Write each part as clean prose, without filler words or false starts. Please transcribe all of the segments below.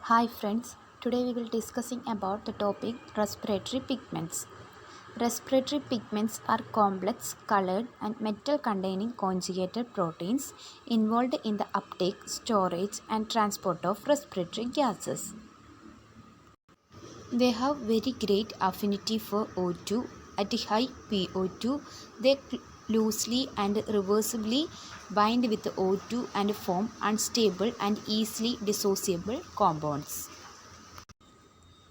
Hi friends, today we will discussing about the topic respiratory pigments. Respiratory pigments are complex, colored and metal containing conjugated proteins involved in the uptake, storage and transport of respiratory gases. They have very great affinity for O2 at high PO2. They loosely and reversibly bind with O2 and form unstable and easily dissociable compounds.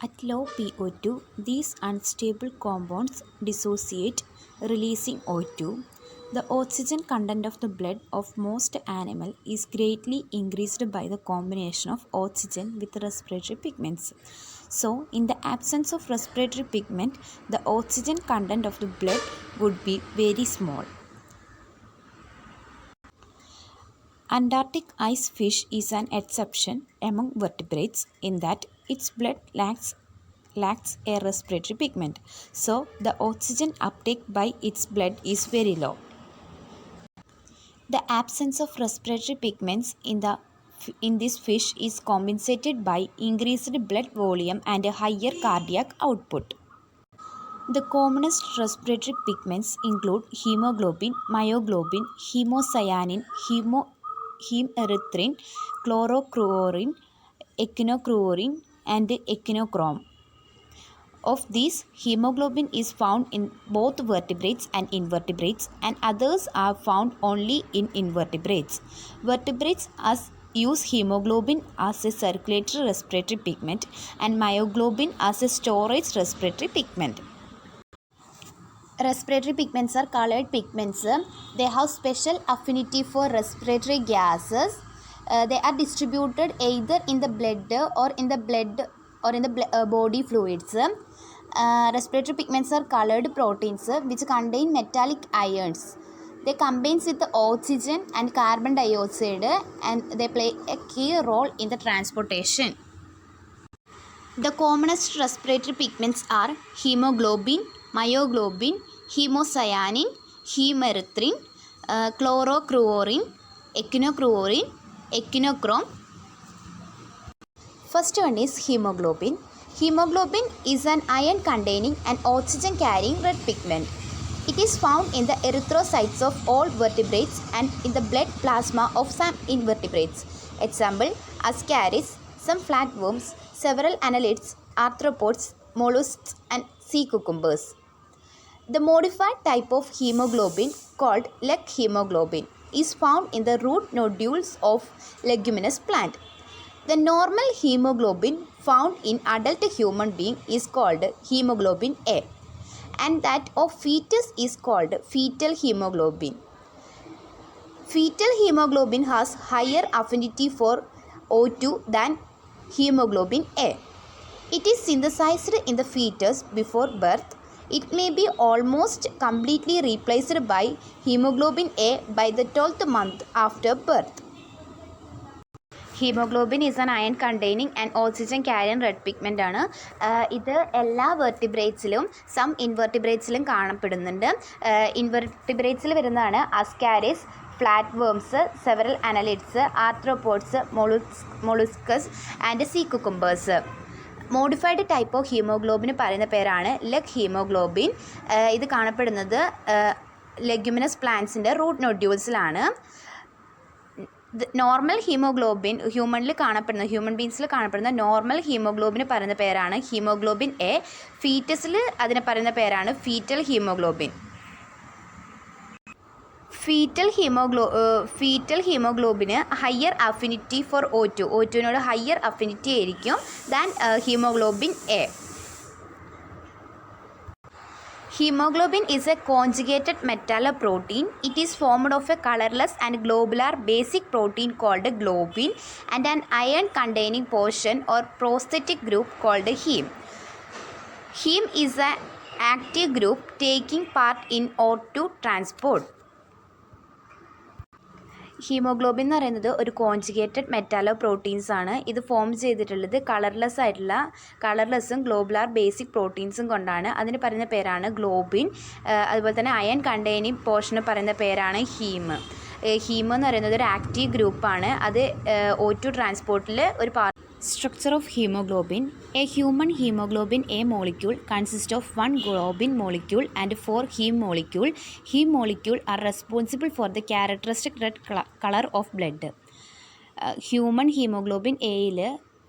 At low PO2, these unstable compounds dissociate, releasing O2. The oxygen content of the blood of most animals is greatly increased by the combination of oxygen with respiratory pigments. So, in the absence of respiratory pigment, the oxygen content of the blood would be very small. Antarctic ice fish is an exception among vertebrates in that its blood lacks a respiratory pigment, so the oxygen uptake by its blood is very low. The absence of respiratory pigments in this fish is compensated by increased blood volume and a higher cardiac output. The commonest respiratory pigments include hemoglobin, myoglobin, hemocyanin, hemerythrin, chlorocruorin, echinocruorin, and echinochrome. Of these, hemoglobin is found in both vertebrates and invertebrates, and others are found only in invertebrates. Vertebrates use hemoglobin as a circulatory respiratory pigment and myoglobin as a storage respiratory pigment. Respiratory pigments are colored pigments. They have special affinity for respiratory gases. They are distributed either in the blood or in the body fluids. Respiratory pigments are colored proteins which contain metallic ions. They combine with the oxygen and carbon dioxide and they play a key role in the transportation. The commonest respiratory pigments are hemoglobin, myoglobin, hemocyanin, hemerythrin, chlorocruorin, echinocruorin, echinochrome. First one is hemoglobin. Hemoglobin is an iron containing and oxygen carrying red pigment. It is found in the erythrocytes of all vertebrates and in the blood plasma of some invertebrates. Example, ascaris, some flatworms, several annelids, arthropods, mollusks and sea cucumbers. The modified type of hemoglobin called leg hemoglobin is found in the root nodules of leguminous plant. The normal hemoglobin found in adult human being is called hemoglobin A, and that of fetus is called fetal hemoglobin. Fetal hemoglobin has higher affinity for O2 than hemoglobin A. It is synthesized in the fetus before birth. It may be almost completely replaced by hemoglobin A by the 12th month after birth. Hemoglobin is an iron containing and oxygen carrying red pigment ആണ്. ഇത് എല്ലാ വെർട്ടിബ്രേറ്റ്സിലും some ഇൻവെർട്ടിബ്രേറ്റ്സിലും കാണപ്പെടുന്നുണ്ട്. ഇൻവെർട്ടിബ്രേറ്റ്സിൽ വരുന്നതാണ് Ascaris, flat worms, several annelids, arthropods, molluscs and sea cucumbers. Modified type of ഹീമോഗ്ലോബിന് പറയുന്ന പേരാണ് leg haemoglobin. ഇത് കാണപ്പെടുന്നത് ലെഗ്യുമിനസ് പ്ലാന്റ്സിൻ്റെ റൂട്ട് നോഡ്യൂൾസിലാണ്. നോർമൽ ഹീമോഗ്ലോബിൻ ഹ്യൂമൺ ബീങ്സിൽ കാണപ്പെടുന്ന നോർമൽ ഹീമോഗ്ലോബിന് പറയുന്ന പേരാണ് ഹീമോഗ്ലോബിൻ എ. ഫീറ്റസിൽ അതിന് പറയുന്ന പേരാണ് ഫീറ്റൽ ഹീമോഗ്ലോബിൻ. ഫീറ്റൽ ഹീമോഗ്ലോബിന് higher affinity for O2 higher affinity ആയിരിക്കും than haemoglobin A. Hemoglobin is a conjugated metalloprotein. It is formed of a colorless and globular basic protein called globin and an iron containing portion or prosthetic group called heme. Heme is an active group taking part in O2 transport. Haemoglobin എന്ന് പറയുന്നത് ഒരു conjugated metallo proteins ആണ്. ഇത് form ചെയ്തിട്ടുള്ളത് കളർലെസ്സും globular basic പ്രോട്ടീൻസും കൊണ്ടാണ്. അതിന് പറയുന്ന പേരാണ് ഗ്ലോബിൻ. അതുപോലെ തന്നെ അയൺ കണ്ടെയ്നിങ് പോർഷന് പറയുന്ന പേരാണ് ഹീം. ഹീം എന്ന് പറയുന്നത് ഒരു ആക്റ്റീവ് ഗ്രൂപ്പാണ്. അത് O2 ട്രാൻസ്പോർട്ടിൽ ഒരു Structure of hemoglobin. A human hemoglobin A molecule consists of one globin molecule and four heme molecule. Heme molecule are responsible for the characteristic red color of blood. Human haemoglobin എയിൽ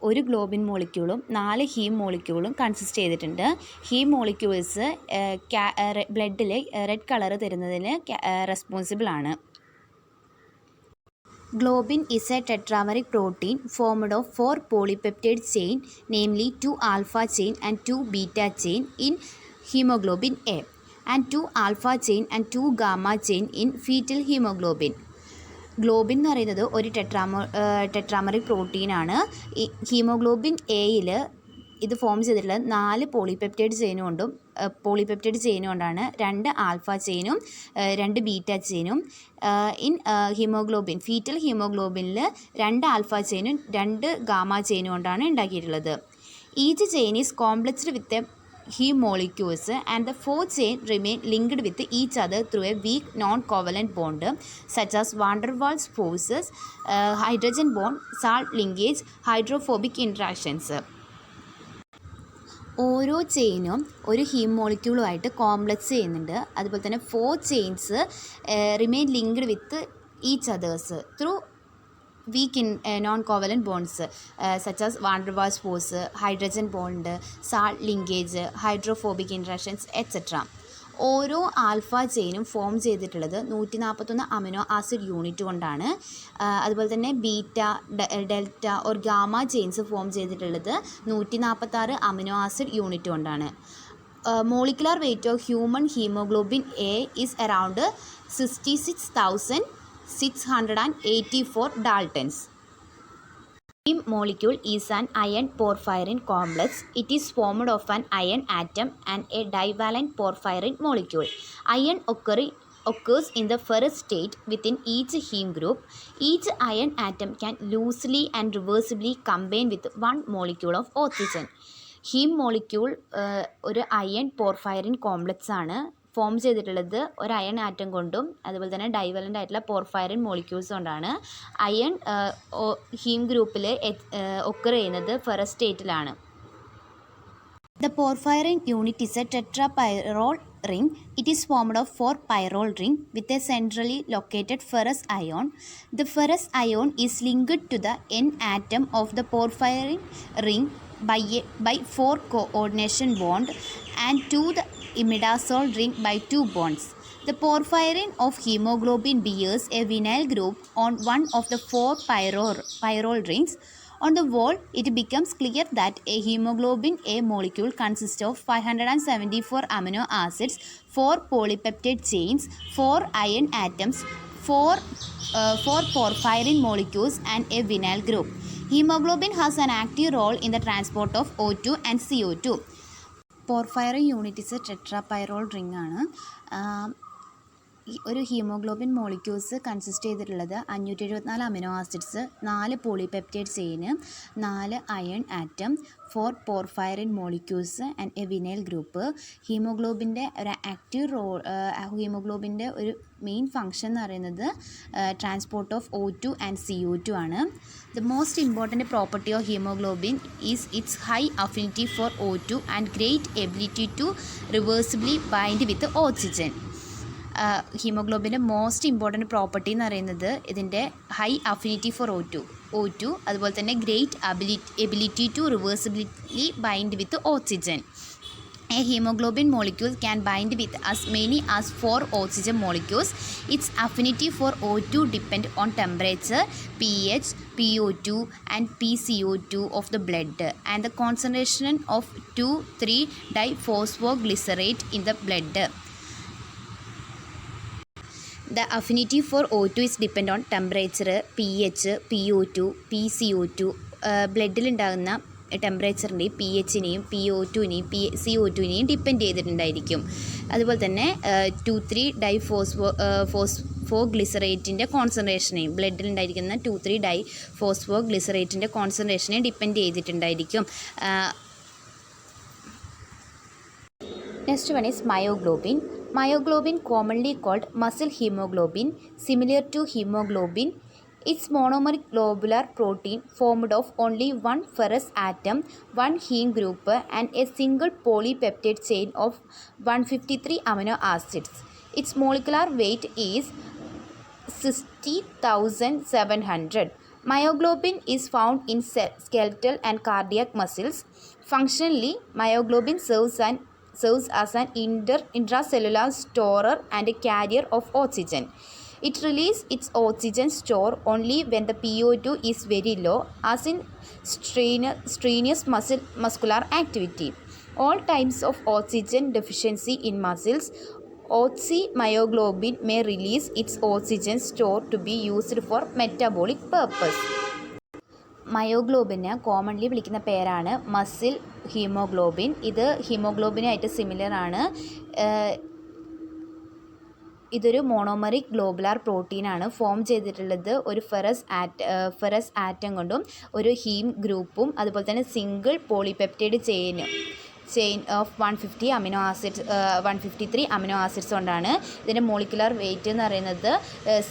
ഒരു globin മോളിക്യൂളും 4 haem മോളിക്യൂളും consist ചെയ്തിട്ടുണ്ട്. Haem molecules ബ്ലഡിൽ red colour തരുന്നതിന് responsible ആണ്. Globin is a tetrameric protein formed of 4 polypeptide chain, namely 2 alpha chain and 2 beta chain in hemoglobin A, and 2 alpha chain and 2 gamma chain in fetal hemoglobin. Globin എന്ന് പറയുന്നത് ഒരു ടെട്രാമറിക് പ്രോട്ടീനാണ്. ഈ haemoglobin എയിൽ ഇത് form ചെയ്തിട്ടുള്ളത് 4 polypeptide ചെയിനും കൊണ്ടാണ്. 2 alpha ചെയിനും 2 ബീറ്റ ചെയിനും. ഇൻ ഹീമോഗ്ലോബിൻ ഫീറ്റൽ ഹീമോഗ്ലോബിനിൽ 2 ആൽഫ ചെയിനും 2 ഗാമ ചെയിനും കൊണ്ടാണ് ഉണ്ടാക്കിയിട്ടുള്ളത്. Each chain is complexed with a heme molecules and the 4 chain remain linked with each other through a weak non-covalent bond such as van der Waals forces, hydrogen bond, salt linkage, hydrophobic interactions. ഓരോ ചെയിനും ഒരു haem മോളിക്യൂളുമായിട്ട് complex ചെയ്യുന്നുണ്ട്. അതുപോലെ തന്നെ 4 chains remain linked with each others through weak in non-covalent bonds such as van der Waals force, hydrogen bond, salt linkage, hydrophobic interactions etc. ഓരോ alpha ചെയിനും form ചെയ്തിട്ടുള്ളത് 141 amino acid unit കൊണ്ടാണ്. അതുപോലെ തന്നെ beta, delta or gamma chains form ചെയ്തിട്ടുള്ളത് 146 amino acid unit കൊണ്ടാണ്. Molecular weight of human haemoglobin A is around 66,684 Daltons. Heme molecule is an iron porphyrin complex. It is formed of an iron atom and a divalent porphyrin molecule. Iron occurs in the ferrous state within each heme group. Each iron atom can loosely and reversibly combine with one molecule of oxygen. Haem molecule ഒരു iron porphyrin complex ആണ്. Form ചെയ്തിട്ടുള്ളത് ഒരു iron atom കൊണ്ടും അതുപോലെ തന്നെ divalent ആയിട്ടുള്ള porphyrin molecules കൊണ്ടാണ്. Iron haem ഗ്രൂപ്പിൽ ഒക്കർ ചെയ്യുന്നത് ഫെറസ് സ്റ്റേറ്റിലാണ്. The porphyrin unit is a tetrapyrrole ring. It is formed of 4 pyrrole ring with a centrally located ferrous ion. The ferrous ion is linked to the N atom of the porphyrin ring by 4 coordination bond and to the imidazole ring by 2 bonds. The porphyrin of hemoglobin bears a vinyl group on one of the 4 pyrrole rings. On the wall, it becomes clear that a hemoglobin A molecule consists of 574 amino acids, 4 polypeptide chains, 4 iron atoms, 4 porphyrin molecules and a vinyl group. Hemoglobin has an active role in the transport of O2 and CO2. Porphyrin unit is tetrapyrrole ring ആണ്. ഒരു hemoglobin molecules consist ചെയ്തിട്ടുള്ളത് 574 amino acids, 4 polypeptide chain, 4 iron atom, 4 porphyrin molecules and a vinyl group. ഹീമോഗ്ലോബിൻ്റെ ഒരു active role, ഹീമോഗ്ലോബിൻ്റെ ഒരു main function എന്ന് പറയുന്നത് transport of O2 and CO2 ആണ്. The most important property of hemoglobin is its high affinity for O2 and great ability to reversibly bind with oxygen. ഹീമോഗ്ലോബിൻ്റെ most important property എന്ന് പറയുന്നത് ഇതിൻ്റെ high affinity for O2 അതുപോലെ തന്നെ great ability to reversibility bind with oxygen. A hemoglobin molecule can bind with as many as 4 oxygen molecules. Its affinity for O2 depends on temperature, pH, PO2 and PCO2 of the blood and the concentration of 2,3-diphosphoglycerate in the blood. The affinity for O2 is depend on temperature, pH, PO2, PCO2. ബ്ലഡിലുണ്ടാകുന്ന ടെമ്പറേച്ചറിൻ്റെയും pHനെയും PO2നെയും CO2നെയും depend ചെയ്തിട്ടുണ്ടായിരിക്കും. അതുപോലെ തന്നെ 2,3-ഡൈഫോസ്ഫോഗ്ലിസറേറ്റിൻ്റെ കോൺസെൻട്രേഷനെയും ബ്ലഡിലുണ്ടായിരിക്കുന്ന 2,3-ഡൈഫോസ്ഫോഗ്ലിസറേറ്റിൻ്റെ കോൺസെൻട്രേഷനെ ഡിപ്പെൻഡ് ചെയ്തിട്ടുണ്ടായിരിക്കും. Next one is myoglobin. Myoglobin, commonly called muscle hemoglobin, similar to hemoglobin It's monomeric globular protein formed of only one ferrous atom, one heme group, and a single polypeptide chain of 153 amino acids. Its molecular weight is 60,700. Myoglobin is found in skeletal and cardiac muscles. Functionally, myoglobin serves as an intracellular storer and a carrier of oxygen. It releases its oxygen store only when the PO2 is very low, as in strenuous muscular activity. All types of oxygen deficiency in muscles, oxymyoglobin may release its oxygen store to be used for metabolic purpose. മയോഗ്ലോബിന് commonly വിളിക്കുന്ന പേരാണ് muscle haemoglobin. ഇത് ഹീമോഗ്ലോബിനായിട്ട് similar ആണ്. ഇതൊരു monomeric globular പ്രോട്ടീനാണ്. Form ചെയ്തിട്ടുള്ളത് ഒരു ferrous atom കൊണ്ടും ഒരു ഹീം ഗ്രൂപ്പും അതുപോലെ തന്നെ single polypeptide chain of 153 amino acids കൊണ്ടാണ്. ഇതിൻ്റെ മോളിക്കുലർ വെയിറ്റ് എന്ന് പറയുന്നത്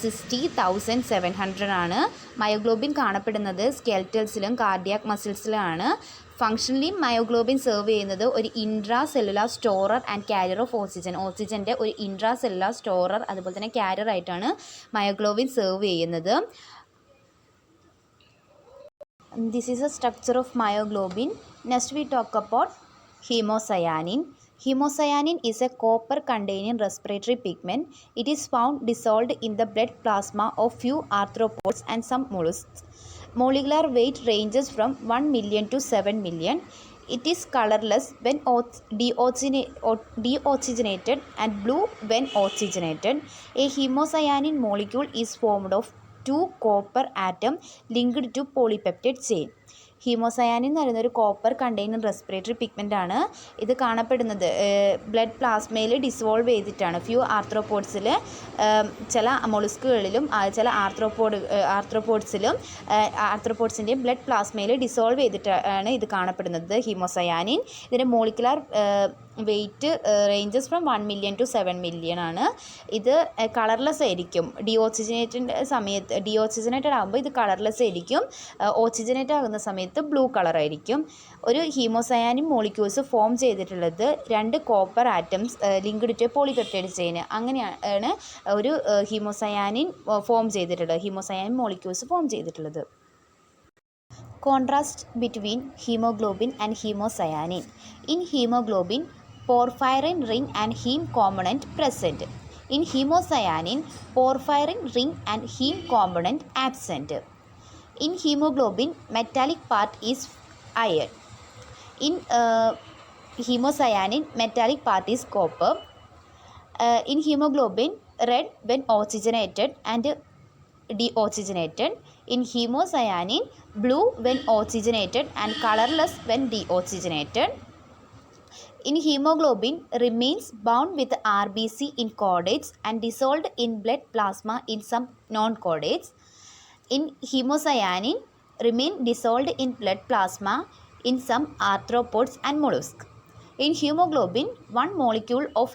60,700 ആണ്. മയോഗ്ലോബിൻ കാണപ്പെടുന്നത് സ്കെൽറ്റൽസിലും കാർഡിയാക് മസിൽസിലുമാണ്. ഫങ്ഷണലി മയോഗ്ലോബിൻ സെർവ് ചെയ്യുന്നത് ഒരു intra cellular storer and carrier of ഓക്സിജൻ്റെ ഒരു ഇൻട്രാ സെല്ലുലാർ സ്റ്റോറർ അതുപോലെ തന്നെ കാരിയർ ആയിട്ടാണ് മയോഗ്ലോബിൻ സെർവ് ചെയ്യുന്നത്. This is a structure of myoglobin. Next we talk about hemocyanin. Hemocyanin is a copper containing respiratory pigment. It is found dissolved in the blood plasma of few arthropods and some mollusks. Molecular weight ranges from 1 million to 7 million. It is colorless when deoxygenated and blue when oxygenated. A hemocyanin molecule is formed of 2 copper atoms linked to polypeptide chain. Haemocyanin എന്ന് പറയുന്ന ഒരു copper container respiratory pigment ആണ്. ഇത് കാണപ്പെടുന്നത് blood പ്ലാസ്മയിൽ dissolve ചെയ്തിട്ടാണ്. Few ആർത്രോപോഡ്സിൽ, ചില മൊളുസ്കുകളിലും ചില ആർത്രോപോഡ്സിൻ്റെയും blood പ്ലാസ്മയിൽ dissolve ചെയ്തിട്ടാണ് ഇത് കാണപ്പെടുന്നത് ഹീമോസയാനിൻ. ഇതിൻ്റെ molecular weight ranges from 1 million to 7 million ആണ്. ഇത് കളർലെസ് ആയിരിക്കും. ഡിയോക്സിജനേറ്റഡ് ആകുമ്പോൾ ഇത് കളർലെസ് ആയിരിക്കും. ഓക്സിജനേറ്റ് ആകുന്ന സമയത്ത് ബ്ലൂ കളർ ആയിരിക്കും. ഒരു ഹീമോസയാനിൻ മോളിക്യൂൾസ് ഫോം ചെയ്തിട്ടുള്ളത് 2 copper atoms linked to polypeptide chain. അങ്ങനെയാണ് ഒരു ഹീമോസയാനിൻ മോളിക്യൂൾസ് ഫോം ചെയ്തിട്ടുള്ളത്. Contrast between hemoglobin and hemocyanin. In hemoglobin, porphyrin ring and heme component present. In hemocyanin, porphyrin ring and heme component absent. In hemoglobin, metallic part is iron. In hemocyanin, metallic part is copper. In hemoglobin, red when oxygenated and deoxygenated. In hemocyanin, blue when oxygenated and colorless when deoxygenated. In hemoglobin, remains bound with RBC in chordates and dissolved in blood plasma in some non-chordates. In hemocyanin, remain dissolved in blood plasma in some arthropods and mollusks. In hemoglobin, one molecule of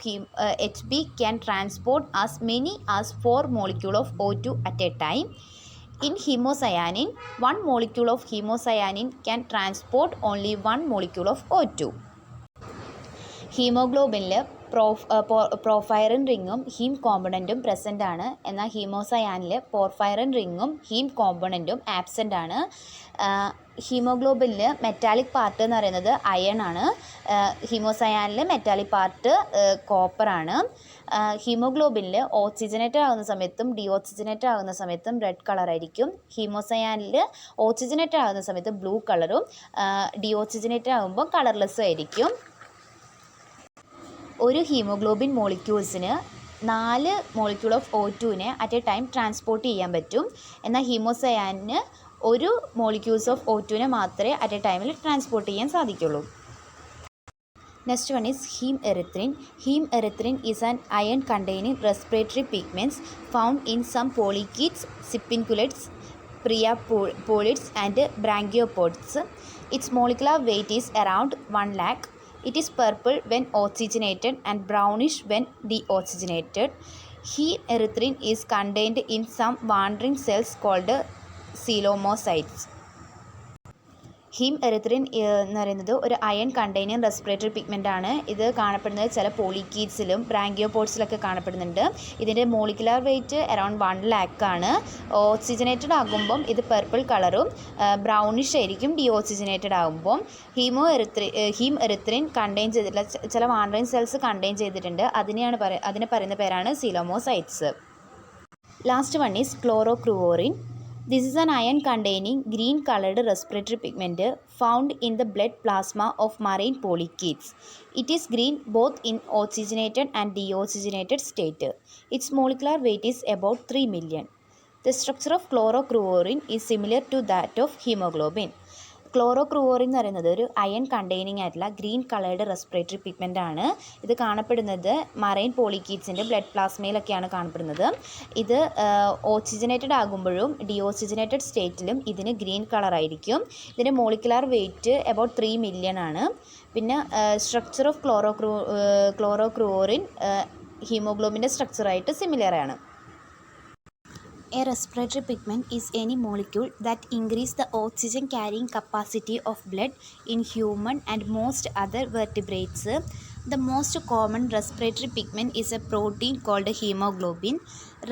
Hb can transport as many as 4 molecules of O2 at a time. In hemocyanin, one molecule of hemocyanin can transport only 1 molecule of O2. ഹീമോഗ്ലോബിനിൽ porphyrin റിങ്ങും heme കോമ്പണൻറ്റും present ആണ്. എന്നാൽ ഹീമോസയാനിൽ porphyrin റിങ്ങും heme കോമ്പണൻറ്റും absent ആണ്. ഹീമോഗ്ലോബിനിൽ മെറ്റാലിക് പാർട്ട് എന്ന് പറയുന്നത് അയൺ ആണ്. ഹീമോസയാനിൽ മെറ്റാലിക് പാർട്ട് കോപ്പറാണ്. ഹീമോഗ്ലോബിനിൽ ഓക്സിജനേറ്റഡ് ആകുന്ന സമയത്തും ഡിയോക്സിജനേറ്റഡ് ആകുന്ന സമയത്തും റെഡ് കളറായിരിക്കും. ഹീമോസയാനിൽ ഓക്സിജനേറ്റഡ് ആകുന്ന സമയത്ത് ബ്ലൂ കളറും ഡിയോക്സിജനേറ്റഡ് ആകുമ്പോൾ കളർലെസ്സും ആയിരിക്കും. ഒരു ഹീമോഗ്ലോബിൻ മോളിക്യൂൾസിന് 4 മോളിക്യൂൾ ഓഫ് O2നെ അറ്റ് എ ടൈം ട്രാൻസ്പോർട്ട് ചെയ്യാൻ പറ്റും. എന്നാൽ ഹീമോസയാനിന് ഒരു മോളിക്യൂൾസ് ഓഫ് O2നെ മാത്രമേ അറ്റ് എ ടൈമിൽ ട്രാൻസ്പോർട്ട് ചെയ്യാൻ സാധിക്കുള്ളൂ. Next one is heme erythrin. Heme erythrin is an iron containing respiratory pigments found in some polychaetes, spiculates, priapolids and brachiopods. Its molecular weight is around 1 lakh. It is purple when oxygenated and brownish when deoxygenated. Hemerythrin is contained in some wandering cells called coelomocytes. ഹീംഎറിത്രിൻ എന്ന് പറയുന്നത് ഒരു iron containing respiratory pigment ആണ്. ഇത് കാണപ്പെടുന്നത് ചില പോളിക്കീറ്റ്സിലും ബ്രാങ്കിയോപോഡ്സിലൊക്കെ കാണപ്പെടുന്നുണ്ട്. ഇതിൻ്റെ molecular weight around 1 lakh ആണ്. ഓക്സിജനേറ്റഡ് ആകുമ്പം ഇത് പർപ്പിൾ കളറും ബ്രൗണിഷ് ആയിരിക്കും ഡിഓക്സിജനേറ്റഡ് ആകുമ്പം. ഹീംഎറിത്രിൻ കണ്ടെയ്ൻ ചെയ്തിട്ടുള്ള ചില വാൻഡറിങ് സെൽസ് കണ്ടെയ്ൻ ചെയ്തിട്ടുണ്ട്. അതിനെ പറയുന്ന പേരാണ് coelomocytes. Last one is chlorocruorin. This is an iron containing green colored respiratory pigment found in the blood plasma of marine polychaetes. It is green both in oxygenated and deoxygenated state. Its molecular weight is about 3 million. The structure of chlorocruorin is similar to that of hemoglobin. ക്ലോറോക്രൂവോറിൻ എന്ന് പറയുന്നത് ഒരു iron containing ആയിട്ടുള്ള green coloured respiratory pigment ആണ്. ഇത് കാണപ്പെടുന്നത് marine പോളിക്കീറ്റ്സിൻ്റെ blood പ്ലാസ്മയിലൊക്കെയാണ് കാണപ്പെടുന്നത്. ഇത് oxygenated ആകുമ്പോഴും ഡിഓക്സിജനേറ്റഡ് സ്റ്റേറ്റിലും ഇതിന് ഗ്രീൻ കളറായിരിക്കും. ഇതിൻ്റെ മോളിക്കുലാർ വെയിറ്റ് അബൌട്ട് 3 million ആണ്. പിന്നെ സ്ട്രക്ചർ ഓഫ് ക്ലോറോക്രൂവോറിൻ ഹീമോഗ്ലോബിൻ്റെ സ്ട്രക്ചറായിട്ട് സിമിലർ ആണ്. A respiratory pigment is any molecule that increase the oxygen carrying capacity of blood in human and most other vertebrates. The most common respiratory pigment is a protein called hemoglobin.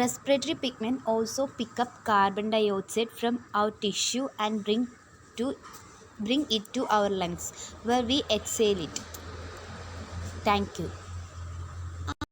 Respiratory pigment also pick up carbon dioxide from our tissue and bring it to our lungs where we exhale it. Thank you.